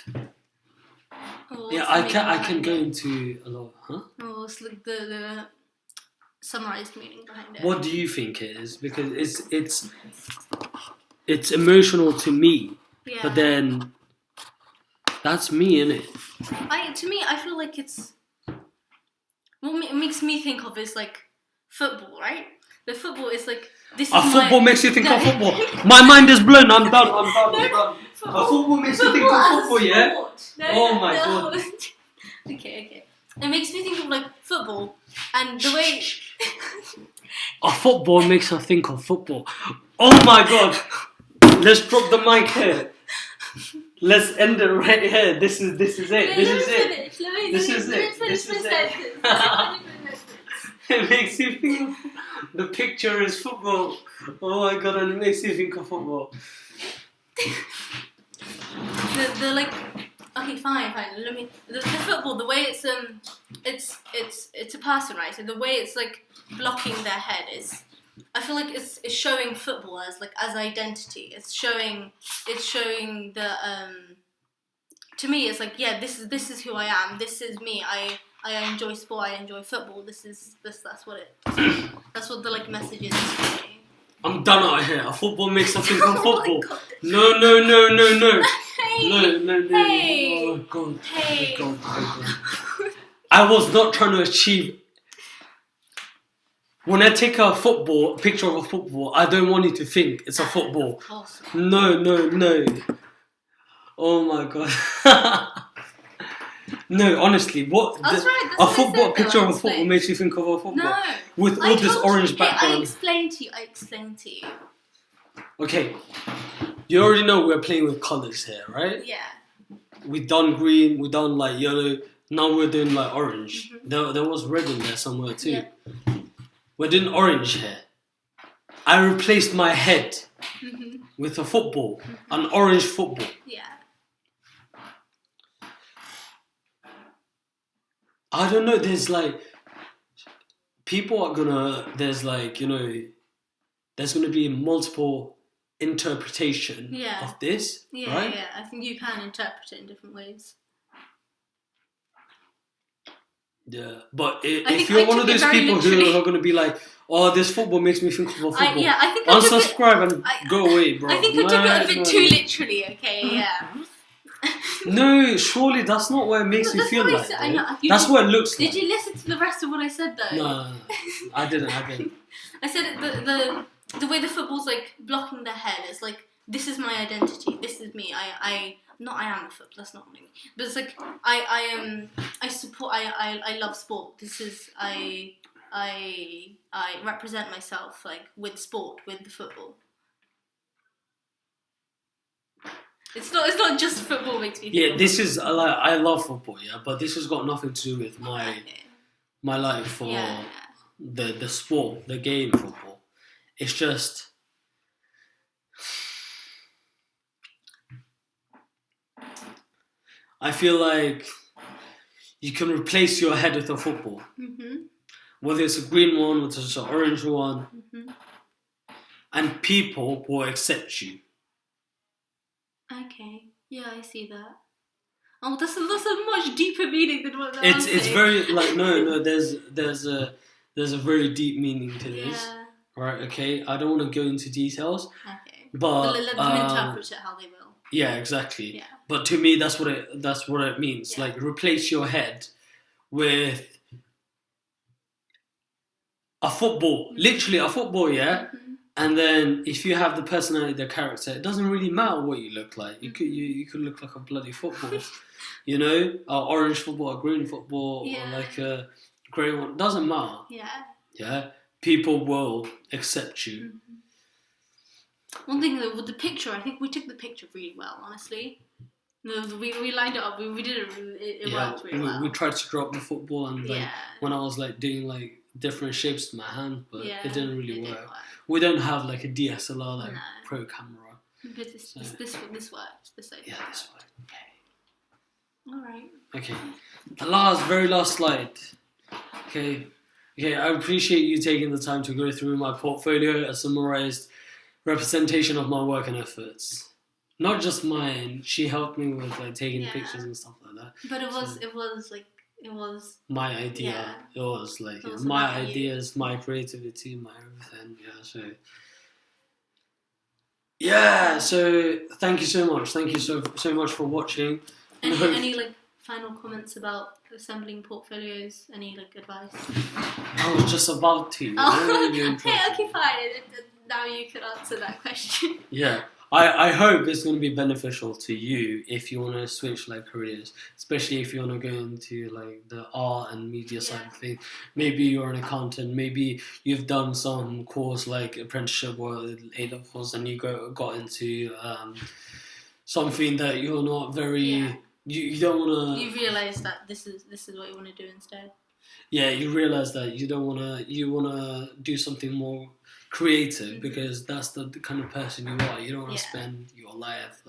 I can go into a lot, huh? Oh, it's like the summarized meaning behind it. What do you think it is? Because it's emotional to me, but then that's me, innit? To me, I feel like it's what makes me think of is like football, right? The football is like this. Football makes you think of football. My mind is blown. I'm done. Football makes you think of football, yeah? Oh my god. Okay. It makes me think of like football and the way. A football makes her think of football. Oh my god. Let's drop the mic here. Let's end it right here. This is it. This is it. This is it. It makes you think the picture is football. Oh my god, and it makes you think of football. the like, okay, fine. Let me the football. The way it's a person, right? So the way it's like blocking their head is, I feel like it's showing football as identity. It's showing the to me it's like, yeah, this is who I am. This is me. I enjoy sport. I enjoy football. That's what the like message is for me. I'm done out here. A football makes us think of football. God. No. Hey. No. Hey. Oh god. Hey. Oh god. I was not trying to achieve. When I take a picture of a football, I don't want you to think it's a football. Of course. No. Oh my god. No, honestly, what That's right. That's a what I football said, picture though. of a football makes you think of a football? No. With all this orange background. I explained to you. Okay, you already know we're playing with colours here, right? Yeah. We done green, we done like yellow. Now we're doing like orange. Mm-hmm. There was red in there somewhere too. Yeah. We're doing orange here. I replaced my head Mm-hmm. with a football, an orange football. Yeah. I don't know. There's like people are gonna. There's gonna be multiple interpretation of this, right? Yeah. I think you can interpret it in different ways. Yeah, but think if you're I one of took it those very people literally. who are gonna be like, "Oh, this football makes me think of a football," I think I took it. unsubscribe and go away, bro. I think I took it a bit too literally. Okay, yeah. No, surely that's not what it makes you That's feel what I like. said. though. I know. That's what it looks like. Did you listen to the rest of what I said though? No, I didn't. I said the way the football's like blocking their head is like, this is my identity. This is me. I am a football. That's not me. But it's like I support. I love sport. This is I represent myself like with sport, with the football. It's not just football makes me. Yeah, this is like I love football, yeah, but this has got nothing to do with my life for the sport, the game football. It's just I feel like you can replace your head with a football, whether it's a green one, whether it's an orange one, and people will accept you. Okay. Yeah, I see that. Oh, that's a much deeper meaning than what that It's very like no. There's a very deep meaning to this. Yeah. Right. Okay. I don't want to go into details. Okay. But let them interpret it how they will. Yeah. Exactly. Yeah. But to me, that's what it means. Yeah. Like replace your head with a football, literally a football. Yeah. And then if you have the personality, the character, it doesn't really matter what you look like. You could look like a bloody football, you know, an orange football, a green football, or like a grey one. It doesn't matter. Yeah. Yeah. People will accept you. One thing though, with the picture, I think we took the picture really well, honestly. We lined it up. We did it. It worked really well. We tried to drop the football, and like, when I was like doing like different shapes to my hand, but it didn't really work. We don't have like a DSLR like pro camera. But this works. This works. This works. Okay. All right. Okay. The very last slide. Okay. I appreciate you taking the time to go through my portfolio, a summarized representation of my work and efforts. Not just mine. She helped me with like taking pictures and stuff like that. But it was my idea. Yeah. It was like it was my about ideas, my creativity, my everything. So thank you so much. Thank you so much for watching. Any like final comments about assembling portfolios? Any like advice? I was just about to. Okay, fine. Now you can answer that question. Yeah. I hope it's going to be beneficial to you if you want to switch like careers, especially if you want to go into like the art and media side of things. Maybe you're an accountant, maybe you've done some course like apprenticeship or A-levels and you got into something that you're not very. Yeah. You don't want to. You realise that this is what you want to do instead. Yeah, you realize that you don't want to. You want to do something more creative because that's the kind of person you are. You don't want to spend your life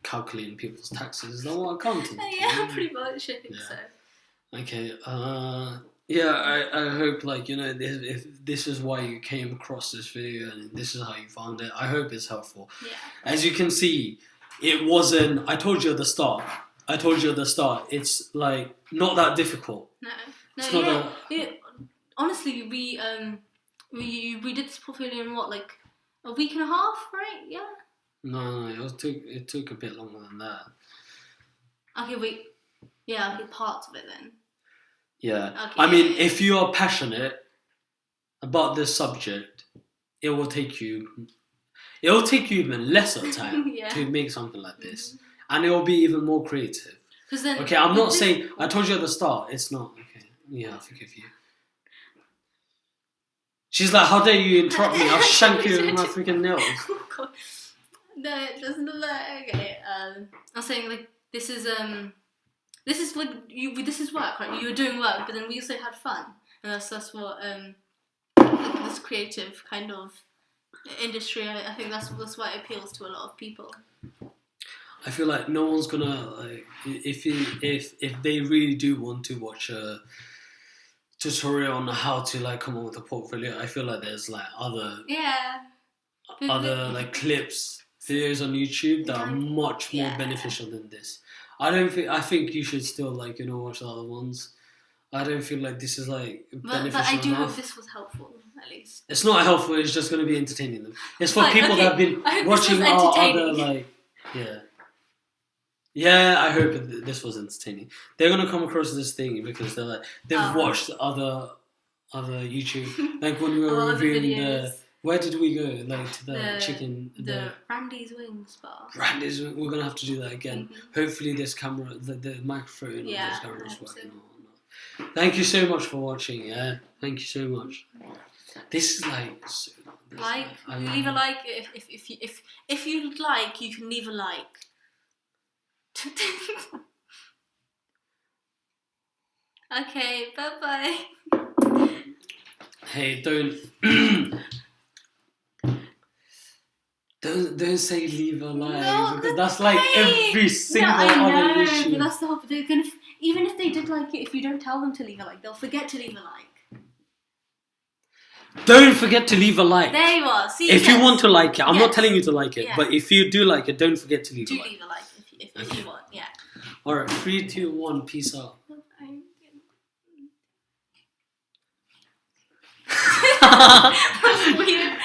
calculating people's taxes. Is that what accounting? Yeah, pretty much. I think so. Okay. I hope if this is why you came across this video and this is how you found it. I hope it's helpful. Yeah. As you can see, it wasn't. I told you at the start. It's like not that difficult. Honestly, we did this portfolio in what, like a week and a half, right? Yeah. No, it took a bit longer than that. Okay, wait. Yeah, okay, parts of it then. Yeah. Okay, I mean, if you are passionate about this subject, it will take you even lesser time to make something like this. And it will be even more creative. Okay, I'm not saying... I told you at the start, it's not... Okay, yeah, I forgive you. She's like, how dare you interrupt me? I'll shank you with my freaking nails. Oh, God. No, just okay. I was saying, like, this is work, right? You were doing work, but then we also had fun. And that's what this creative kind of industry, I think that's why it appeals to a lot of people. I feel like no one's gonna if they really do want to watch a tutorial on how to come up with a portfolio. I feel like there's other clips, videos on YouTube that are much more beneficial than this. I think you should still watch the other ones. I don't feel like this is beneficial but I do enough. hope this was helpful, at least. It's not helpful. It's just going to be entertaining them. It's for people that have been watching our other Yeah, I hope this was entertaining. They're gonna come across this thing because they've watched other YouTube. Like when we were reviewing where did we go? To the chicken, the Randy's Wings bar. Randy's. We're gonna have to do that again. Hopefully, this camera, the microphone on this camera is working. Thank you so much for watching. Yeah, thank you so much. This is leave a like if you like, you can leave a like. Okay, bye. Hey, don't say leave a like because that's every single other issue. But that's the whole. They're gonna, even if they did like it, if you don't tell them to leave a like, they'll forget to leave a like. Don't forget to leave a like. There you are. See, if you want to like it, I'm not telling you to like it, but if you do like it, don't forget to leave a like. Leave a like if you want. Yeah. All right, 3, 2, 1, peace out. That's weird.